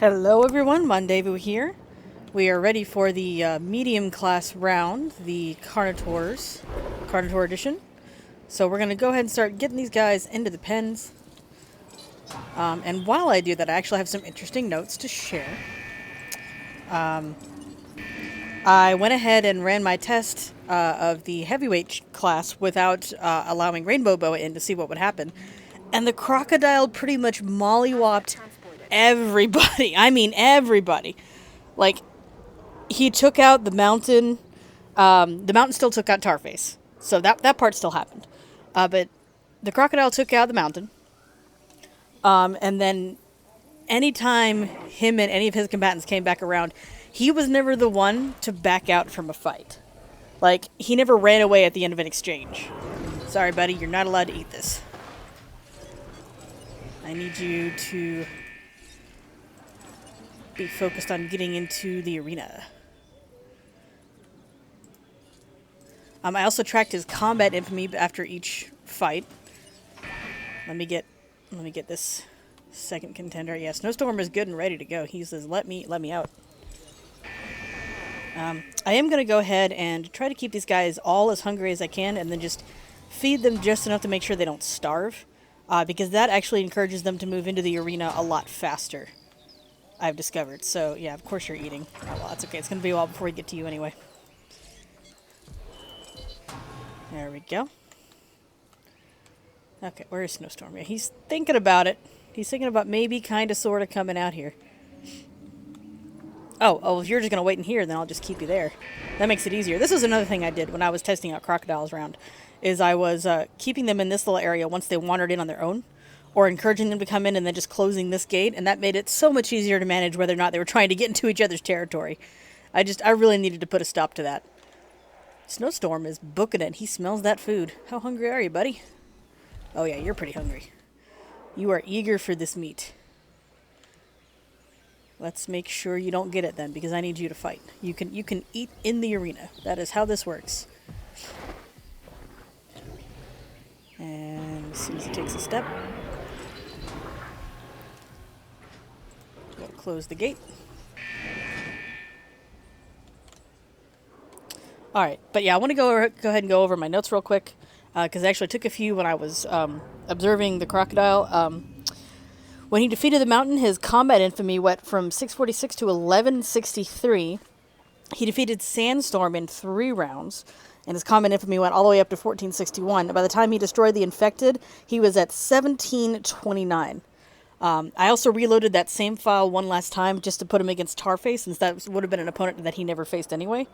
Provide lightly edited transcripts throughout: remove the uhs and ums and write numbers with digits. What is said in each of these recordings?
Hello everyone, JWE here. We are ready for the medium class round, the Carnotaur edition. So we're going to go ahead and start getting these guys into the pens. And while I do that, I actually have some interesting notes to share. I went ahead and ran my test of the heavyweight class without allowing Rainbow Boa in to see what would happen. And the crocodile pretty much mollywopped everybody. I mean everybody. Like, he took out the mountain. The mountain still took out Tarface. So that part still happened. But the crocodile took out the mountain. And then anytime him and any of his combatants came back around, he was never the one to back out from a fight. Like, he never ran away at the end of an exchange. Sorry, buddy, you're not allowed to eat this. I need you to be focused on getting into the arena. I also tracked his combat infamy after each fight. Let me get this second contender. Yeah, Snowstorm is good and ready to go. He says, "Let me out." I am going to go ahead and try to keep these guys all as hungry as I can, and then just feed them just enough to make sure they don't starve, because that actually encourages them to move into the arena a lot faster, I've discovered. So yeah, of course you're eating. Oh, well, that's okay. It's going to be a while before we get to you anyway. There we go. Okay, where is Snowstorm? Yeah, he's thinking about it. He's thinking about maybe kind of sort of coming out here. Oh, if you're just going to wait in here, then I'll just keep you there. That makes it easier. This was another thing I did when I was testing out crocodiles around, is I was keeping them in this little area once they wandered in on their own, or encouraging them to come in and then just closing this gate, and that made it so much easier to manage whether or not they were trying to get into each other's territory. I really needed to put a stop to that. Snowstorm is booking it. He smells that food. How hungry are you, buddy? Oh yeah, you're pretty hungry. You are eager for this meat. Let's make sure you don't get it then, because I need you to fight. You can eat in the arena. That is how this works. And as soon as he takes a step, we'll close the gate. Alright, but yeah, I want to go ahead and go over my notes real quick, because I actually took a few when I was observing the crocodile. When he defeated the mountain, his combat infamy went from 646 to 1163. He defeated Sandstorm in 3 rounds, and his combat infamy went all the way up to 1461. By the time he destroyed the infected, he was at 1729. I also reloaded that same file one last time just to put him against Tarface, since that would have been an opponent that he never faced anyway.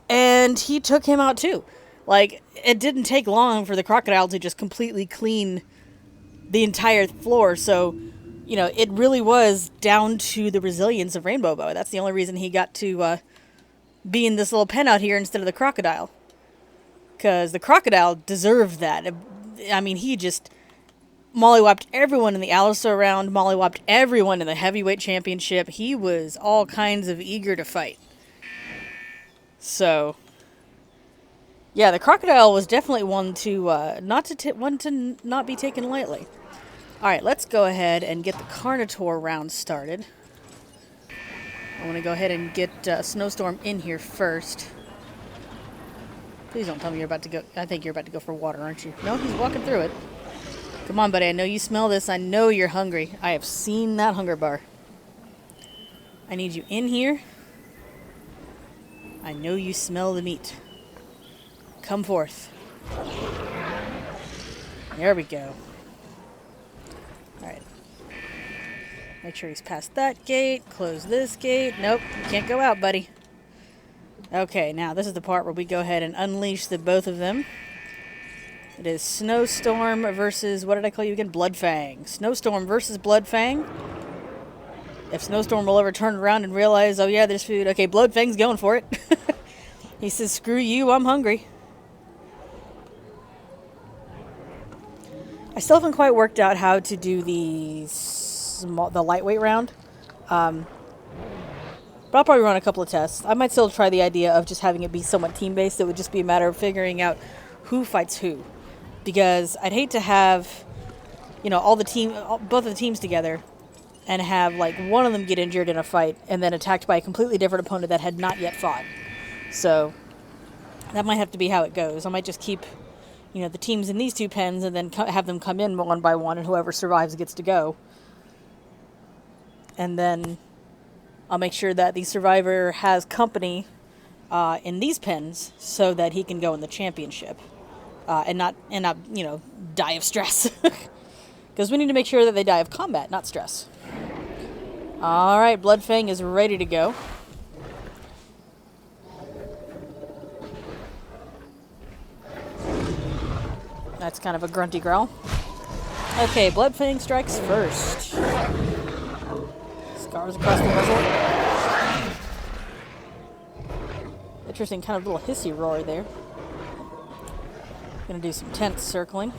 And he took him out too. Like, it didn't take long for the crocodile to just completely clean the entire floor, so, you know, it really was down to the resilience of Rainbow Boa. That's the only reason he got to be in this little pen out here instead of the crocodile. Because the crocodile deserved that. I mean, he just mollywopped everyone in the Alistair round, mollywopped everyone in the heavyweight championship. He was all kinds of eager to fight. So yeah, the crocodile was definitely one to not be taken lightly. All right, let's go ahead and get the Carnotaur round started. I want to go ahead and get Snowstorm in here first. Please don't tell me you're about to go. I think you're about to go for water, aren't you? No, he's walking through it. Come on, buddy. I know you smell this. I know you're hungry. I have seen that hunger bar. I need you in here. I know you smell the meat. Come forth. There we go. Alright. Make sure he's past that gate. Close this gate. Nope, you can't go out, buddy. Okay, now this is the part where we go ahead and unleash the both of them. It is Snowstorm versus, what did I call you again? Bloodfang. Snowstorm versus Bloodfang. If Snowstorm will ever turn around and realize, oh yeah, there's food. Okay, Bloodfang's going for it. He says, screw you, I'm hungry. I still haven't quite worked out how to do the lightweight round. But I'll probably run a couple of tests. I might still try the idea of just having it be somewhat team-based. It would just be a matter of figuring out who fights who. Because I'd hate to have, you know, both of the teams together and have like one of them get injured in a fight and then attacked by a completely different opponent that had not yet fought. So that might have to be how it goes. I might just keep, you know, the teams in these two pens and then have them come in one by one, and whoever survives gets to go. And then I'll make sure that the survivor has company in these pens so that he can go in the championship and not you know, die of stress. Because we need to make sure that they die of combat, not stress. All right, Bloodfang is ready to go. That's kind of a grunty growl. Okay, Bloodfang strikes first. Scars across the muzzle. Interesting kind of little hissy roar there. Gonna do some tense circling.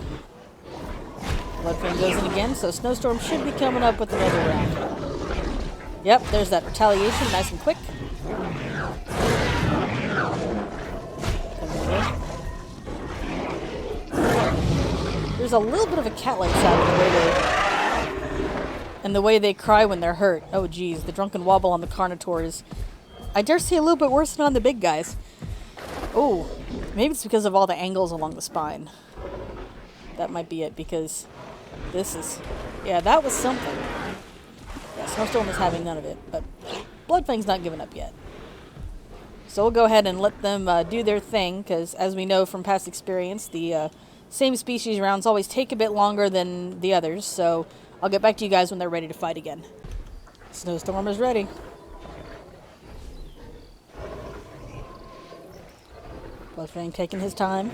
Bloodfang goes in again, so Snowstorm should be coming up with another round. Yep, there's that retaliation, nice and quick. There's a little bit of a cat-like sound in the way they cry when they're hurt. Oh geez, the drunken wobble on the Carnotaur is, I dare say, a little bit worse than on the big guys. Oh, maybe it's because of all the angles along the spine. That might be it, because this is, yeah, that was something. Yeah, Snowstorm is having none of it, but Bloodfang's not giving up yet. So we'll go ahead and let them do their thing, because as we know from past experience, the same species rounds always take a bit longer than the others, so I'll get back to you guys when they're ready to fight again. Snowstorm is ready. Bloodfang taking his time.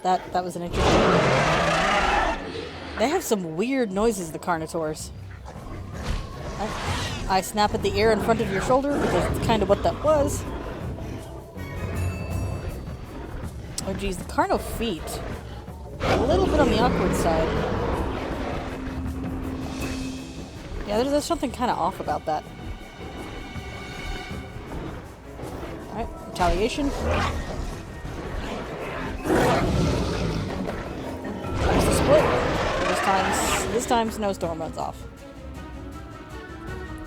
That was an interesting one. They have some weird noises, the Carnotaurs. I snap at the air in front of your shoulder because it's kind of what that was. Oh geez, the Carno feet. A little bit on the awkward side. Yeah, there's something kind of off about that. Alright, retaliation. There's the split. This time Snowstorm runs off.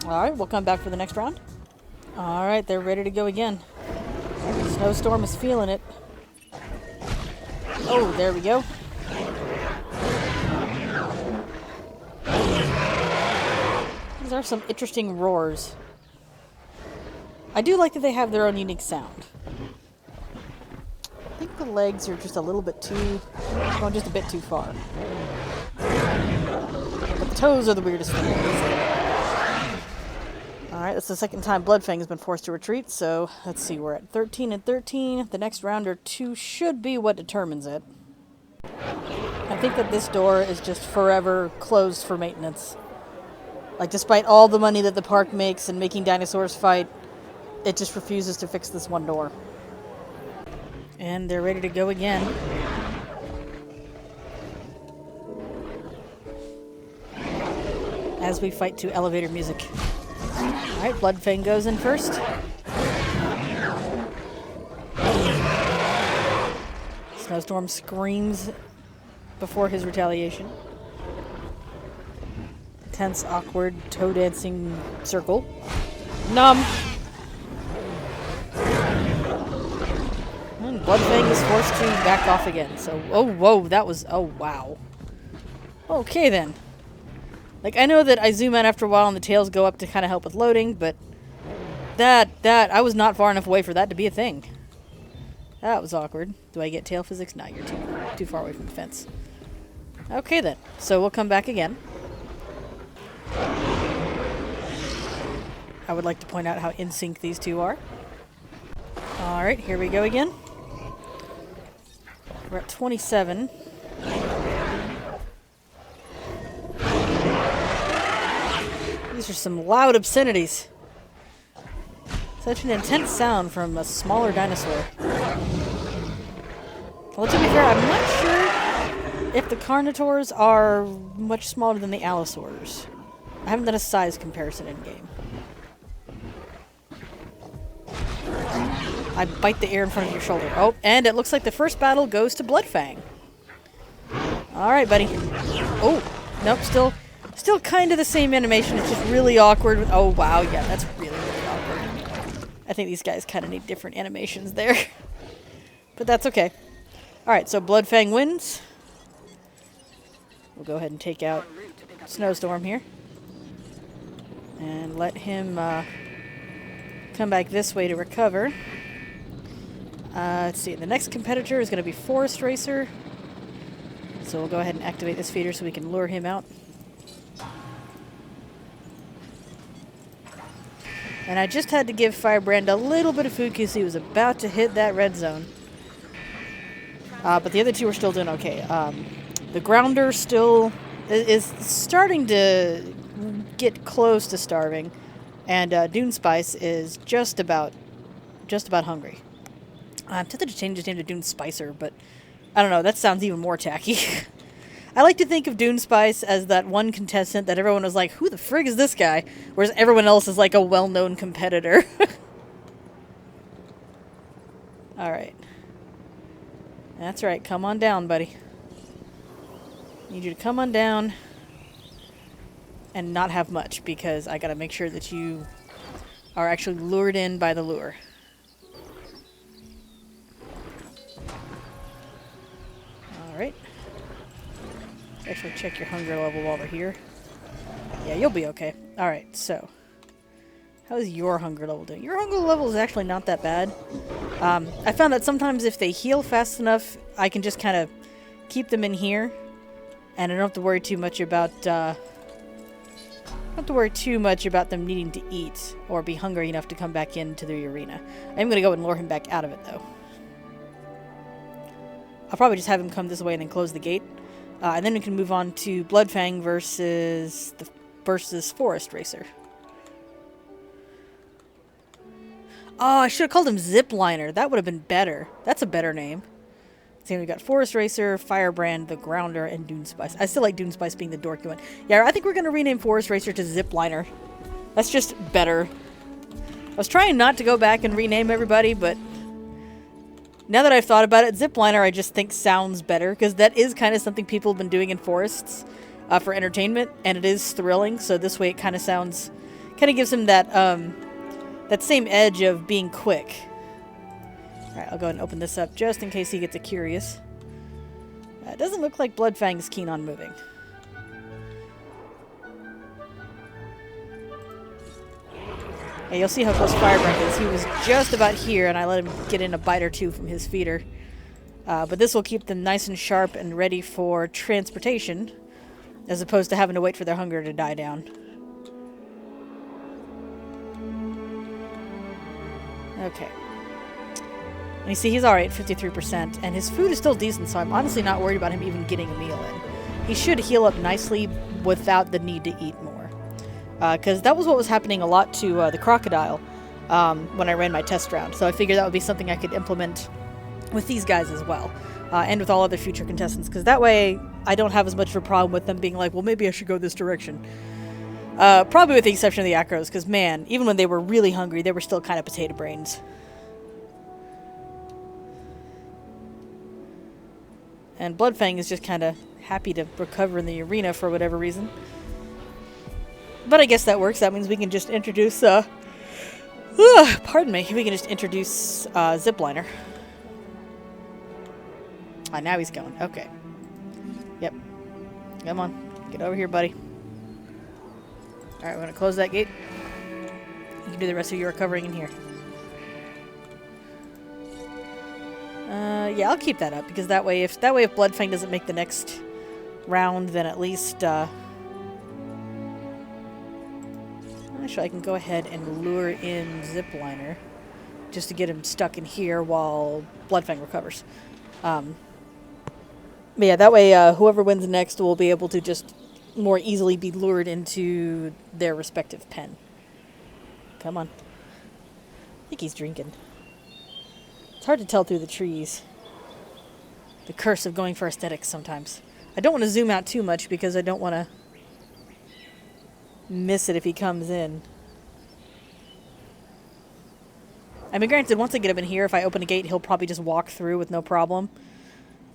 Alright, we'll come back for the next round. Alright, they're ready to go again. Snowstorm is feeling it. Oh, there we go. These are some interesting roars. I do like that they have their own unique sound. I think the legs are just a little bit too, going just a bit too far. But the toes are the weirdest thing. Alright, that's the second time Bloodfang has been forced to retreat, so let's see, we're at 13 and 13. The next round or two should be what determines it. I think that this door is just forever closed for maintenance. Like, despite all the money that the park makes and making dinosaurs fight, it just refuses to fix this one door. And they're ready to go again. As we fight to elevator music. Alright, Bloodfang goes in first. Snowstorm screams before his retaliation. Tense, awkward, toe dancing circle. Numb! And Bloodfang is forced to back off again. So, oh, whoa, that was, oh, wow. Okay then. Like, I know that I zoom out after a while and the tails go up to kind of help with loading, but I was not far enough away for that to be a thing. That was awkward. Do I get tail physics? No, you're too far away from the fence. Okay then, so we'll come back again. I would like to point out how in sync these two are. Alright, here we go again. We're at 27. These are some loud obscenities. Such an intense sound from a smaller dinosaur. Well, to be fair, I'm not sure if the Carnotaurs are much smaller than the Allosaurs. I haven't done a size comparison in-game. I bite the air in front of your shoulder. Oh, and it looks like the first battle goes to Bloodfang. Alright, buddy. Oh, nope, still Still kind of the same animation, it's just really awkward. Oh wow, yeah, that's really, really awkward. I think these guys kind of need different animations there. But that's okay. Alright, so Bloodfang wins. We'll go ahead and take out Snowstorm here. And let him come back this way to recover. Let's see, the next competitor is going to be Forest Racer. So we'll go ahead and activate this feeder so we can lure him out. And I just had to give Firebrand a little bit of food because he was about to hit that red zone. But the other two are still doing okay. The Grounder still is starting to get close to starving. And Dune Spice is just about hungry. I'm tempted to change his name to Dune Spicer, but I don't know, that sounds even more tacky. I like to think of Dune Spice as that one contestant that everyone was like, who the frig is this guy? Whereas everyone else is like a well-known competitor. Alright. That's right, come on down, buddy. Need you to come on down and not have much, because I gotta make sure that you are actually lured in by the lure. Alright. Actually check your hunger level while we're here. Yeah, you'll be okay. Alright, so. How's your hunger level doing? Your hunger level is actually not that bad. I found that sometimes if they heal fast enough, I can just kind of keep them in here. And I don't have to worry too much about, them needing to eat or be hungry enough to come back into the arena. I'm going to go and lure him back out of it, though. I'll probably just have him come this way and then close the gate. And then we can move on to Bloodfang versus Forest Racer. Oh, I should have called him Zipliner. That would have been better. That's a better name. So we got Forest Racer, Firebrand, the Grounder, and Dune Spice. I still like Dune Spice being the dorky one. Yeah, I think we're going to rename Forest Racer to Zipliner. That's just better. I was trying not to go back and rename everybody, but now that I've thought about it, Zipliner I just think sounds better, because that is kind of something people have been doing in forests for entertainment, and it is thrilling, so this way it kind of sounds, kind of gives him that, that same edge of being quick. Alright, I'll go ahead and open this up just in case he gets curious. It doesn't look like Bloodfang's keen on moving. Yeah, you'll see how close Firebrand is. He was just about here, and I let him get in a bite or two from his feeder. But this will keep them nice and sharp and ready for transportation, as opposed to having to wait for their hunger to die down. Okay. And you see, he's alright, 53%, and his food is still decent, so I'm honestly not worried about him even getting a meal in. He should heal up nicely without the need to eat more. Because that was what was happening a lot to the crocodile when I ran my test round. So I figured that would be something I could implement with these guys as well. And with all other future contestants. Because that way, I don't have as much of a problem with them being like, well, maybe I should go this direction. Probably with the exception of the Acros. Because, man, even when they were really hungry, they were still kind of potato brains. And Bloodfang is just kind of happy to recover in the arena for whatever reason. But I guess that works. That means we can just introduce, pardon me. We can just introduce, Zipliner. Ah, now he's going. Okay. Yep. Come on. Get over here, buddy. Alright, we're gonna close that gate. You can do the rest of your recovering in here. Yeah, I'll keep that up, because that way if Bloodfang doesn't make the next round, then at least, actually, I can go ahead and lure in Zipliner just to get him stuck in here while Bloodfang recovers. But yeah, that way whoever wins next will be able to just more easily be lured into their respective pen. Come on. I think he's drinking. It's hard to tell through the trees. The curse of going for aesthetics sometimes. I don't want to zoom out too much because I don't want to miss it if he comes in. I mean, granted, once I get him in here, if I open a gate, he'll probably just walk through with no problem.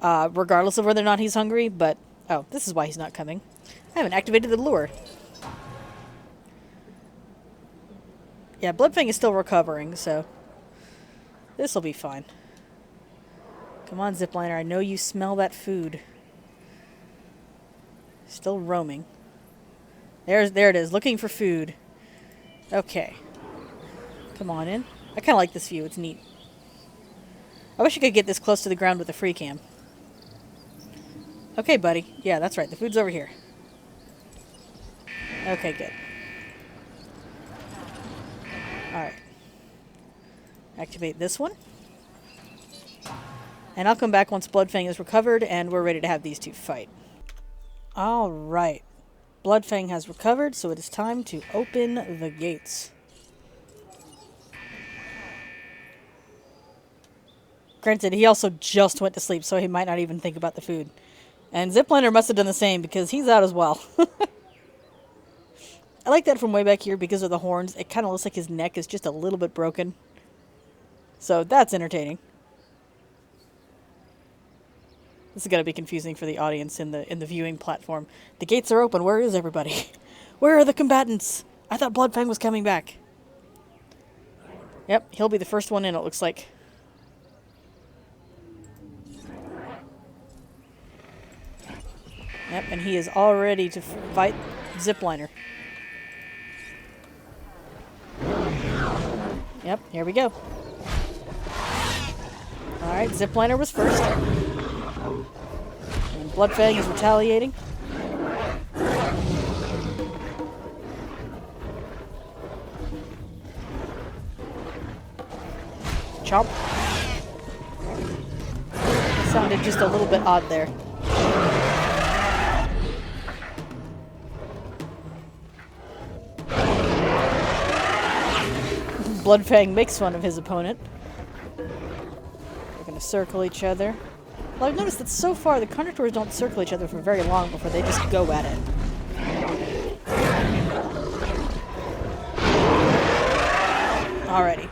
Regardless of whether or not he's hungry, but Oh, this is why he's not coming. I haven't activated the lure. Yeah, Bloodfang is still recovering, so this will be fine. Come on, Zipliner. I know you smell that food. Still roaming. There it is, looking for food. Okay. Come on in. I kind of like this view. It's neat. I wish I could get this close to the ground with a free cam. Okay, buddy. Yeah, that's right. The food's over here. Okay, good. Alright. Activate this one. And I'll come back once Bloodfang is recovered and we're ready to have these two fight. Alright. Bloodfang has recovered, so it is time to open the gates. Granted, he also just went to sleep, so he might not even think about the food. And Zipliner must have done the same, because he's out as well. I like that from way back here because of the horns. It kind of looks like his neck is just a little bit broken. So that's entertaining. This is going to be confusing for the audience in the viewing platform. The gates are open. Where is everybody? Where are the combatants? I thought Bloodfang was coming back. Yep, he'll be the first one in, it looks like. Yep, and he is all ready to fight Zipliner. Yep, here we go. Alright, Zipliner was first. And Bloodfang is retaliating. Chomp. It sounded just a little bit odd there. Bloodfang makes fun of his opponent. They're going to circle each other. Well, I've noticed that so far the Carnotaurs don't circle each other for very long before they just go at it. Alrighty.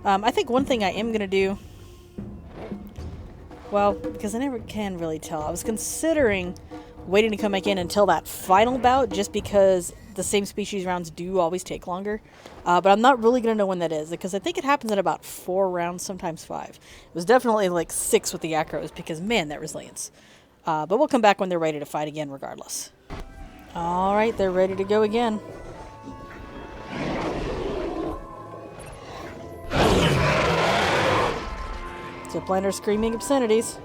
I think one thing I am going to do... Well, because I never can really tell. I was considering waiting to come back in until that final bout, just because the same species rounds do always take longer. But I'm not really going to know when that is, because I think it happens in about 4 rounds, sometimes 5. It was definitely like 6 with the Acros, because man, that resilience. But we'll come back when they're ready to fight again regardless. Alright, they're ready to go again. Zipliner screaming obscenities.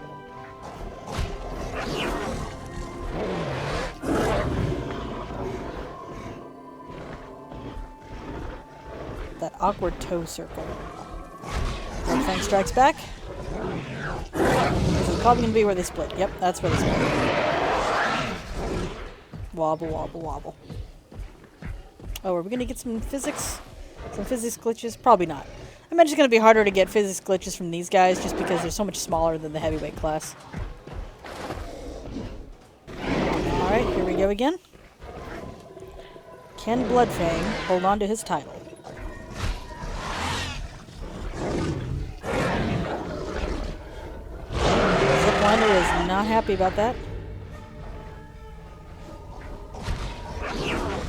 That awkward toe circle. Bloodfang strikes back. This is probably going to be where they split. Yep, that's where they split. Wobble, wobble, wobble. Oh, are we going to get some physics? Some physics glitches? Probably not. I imagine it's going to be harder to get physics glitches from these guys just because they're so much smaller than the heavyweight class. Alright, here we go again. Can Bloodfang hold on to his title? Zipliner is not happy about that.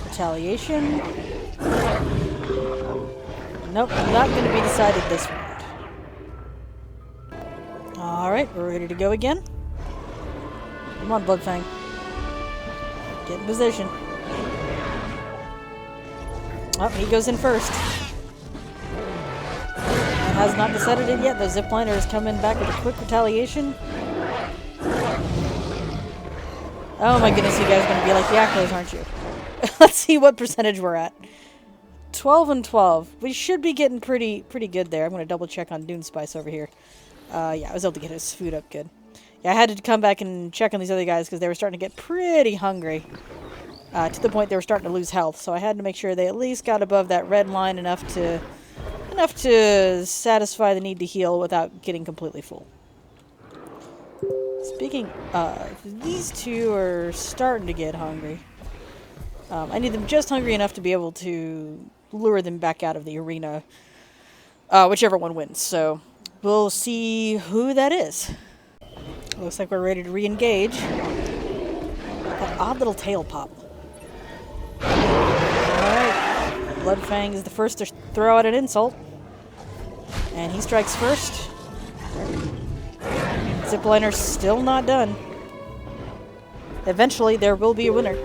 Retaliation. Nope, not going to be decided this round. Alright, we're ready to go again. Come on, Bloodfang. Get in position. Oh, he goes in first. And has not decided it yet. The Zipliner is coming back with a quick retaliation. Oh my goodness, you guys are going to be like the Acros, aren't you? Let's see what percentage we're at. 12 and 12. We should be getting pretty good there. I'm going to double check on Dune Spice over here. Yeah, I was able to get his food up good. Yeah, I had to come back and check on these other guys because they were starting to get pretty hungry. To the point they were starting to lose health. So I had to make sure they at least got above that red line enough to satisfy the need to heal without getting completely full. Speaking of, these two are starting to get hungry. I need them just hungry enough to be able to lure them back out of the arena, whichever one wins. So we'll see who that is. Looks like we're ready to re-engage. odd little tail pop. Alright. Bloodfang is the first to throw out an insult. And he strikes first. Zipliner's still not done. Eventually, there will be a winner.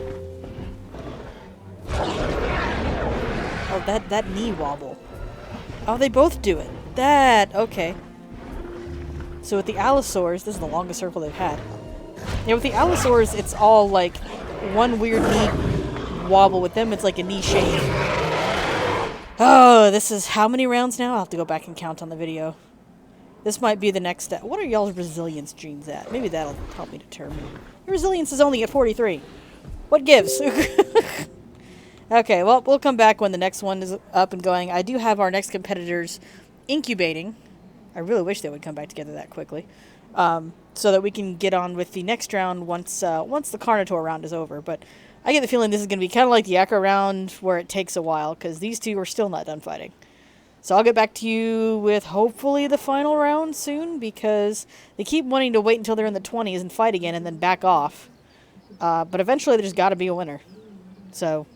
Oh, that knee wobble. Oh, they both do it. Okay. So with the Allosaurs, this is the longest circle they've had. Yeah, with the Allosaurs, it's all like one weird knee wobble. With them, it's like a knee shake. Oh, this is how many rounds now? I'll have to go back and count on the video. This might be the next step. What are y'all's resilience genes at? Maybe that'll help me determine. Your resilience is only at 43. What gives? Okay, well, we'll come back when the next one is up and going. I do have our next competitors incubating. I really wish they would come back together that quickly. So that we can get on with the next round once the Carnotaur round is over. But I get the feeling this is going to be kind of like the Acro round where it takes a while, because these two are still not done fighting. So I'll get back to you with hopefully the final round soon, because they keep wanting to wait until they're in the 20s and fight again and then back off. But eventually there's got to be a winner. So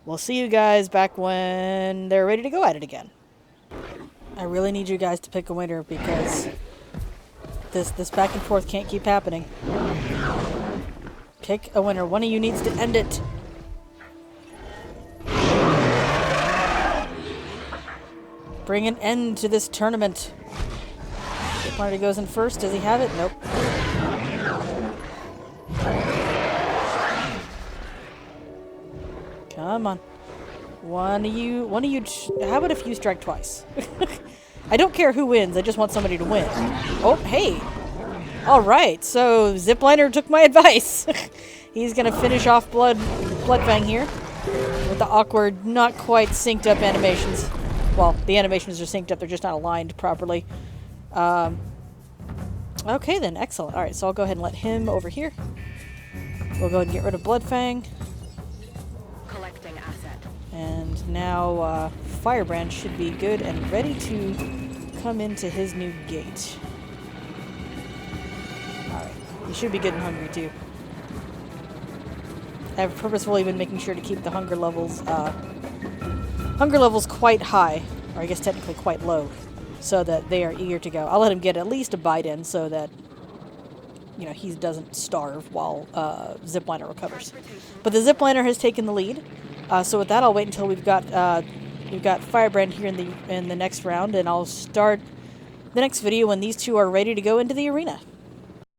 we'll see you guys back when they're ready to go at it again. I really need you guys to pick a winner, because this back and forth can't keep happening. Pick a winner. One of you needs to end it. Bring an end to this tournament. Marty goes in first. Does he have it? Nope. Come on. One of you. How about if you strike twice? I don't care who wins. I just want somebody to win. Oh, hey. All right. So Zipliner took my advice. He's gonna finish off Bloodfang here with the awkward, not quite synced up animations. Well, the animations are synced up. They're just not aligned properly. Okay, then. Excellent. All right, so I'll go ahead and let him over here. We'll go ahead and get rid of Bloodfang. Collecting asset. And now Firebrand should be good and ready to come into his new gate. All right. He should be good and hungry, too. I've purposefully been making sure to keep the hunger levels quite high, or I guess technically quite low, so that they are eager to go. I'll let him get at least a bite in so that, you know, he doesn't starve while Zipliner recovers. But the Zipliner has taken the lead, so with that I'll wait until we've got Firebrand here in the next round, and I'll start the next video when these two are ready to go into the arena.